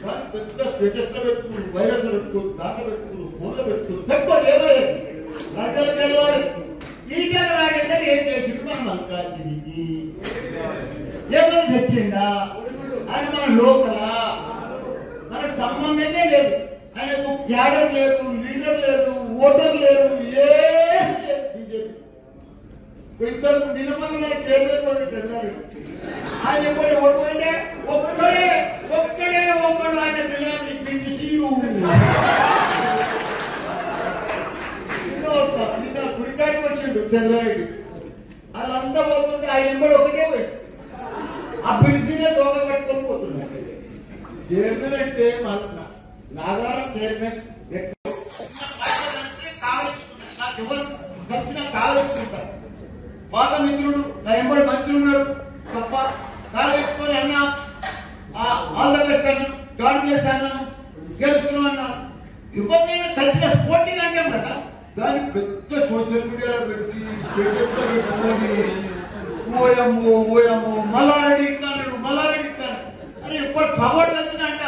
పెద్ద స్టేటస్ లో పెట్టుకుని వైరస్ లో పెట్టుకుని దాంట్లో పెట్టుకుని ఫోన్లో పెట్టుకుని పెట్టుకోవాలి ఏమయ్యేది రాజ్యాలు గెలవాలి ఈటల రాజేందర్ ఏం చేసిండు మనం అనుకోవాల్సింది ఏమని తెచ్చిండా ఆయన మన లోకలా మనకు సంబంధమే లేదు ఆయనకు క్యాడర్ లేదు లీడర్ లేదు ఓటర్ లేదు ఏం లేదు బీజేపీ ఇద్దరు నిలబడి మన చైర్మన్ కూడా తెలియాలి ఆయన ఎప్పుడు ఓటుకుంటే ఒక్కడే ఒక్కడు ఆయన తెలియాలి గుడికాడికి వచ్చిండు చంద్రబాబు వాళ్ళంతా పోతుంటే ఆయన కూడా ఒకటే పోయి ఆ పిలిచినే దోగ కట్టుకొని పోతున్నాడు చైర్మన్ అంటే నాగారం చైర్మన్ నాకు ఎవరు నచ్చిన కాలేసుకుంటారు పాత మిత్రుడు నా ఎంబడి మంత్రి ఉన్నాడు తప్ప కాలేసుకొని అన్నా ఆల్ ద బెస్ట్ అన్నాను గాడ్ బ్లెస్ అన్నాను గెలుచుకున్నాం అన్నాను ఎవరినైనా కలిసిన స్పోర్టింగ్ అంటాం కదా దాన్ని పెద్ద సోషల్ మీడియాలో పెట్టి స్టేటస్ లో పెట్టుకొని ఓయమ్మో మల్లారెడ్డి ఇట్లాడు అరే ఎప్పుడు పవర్ వచ్చిందంట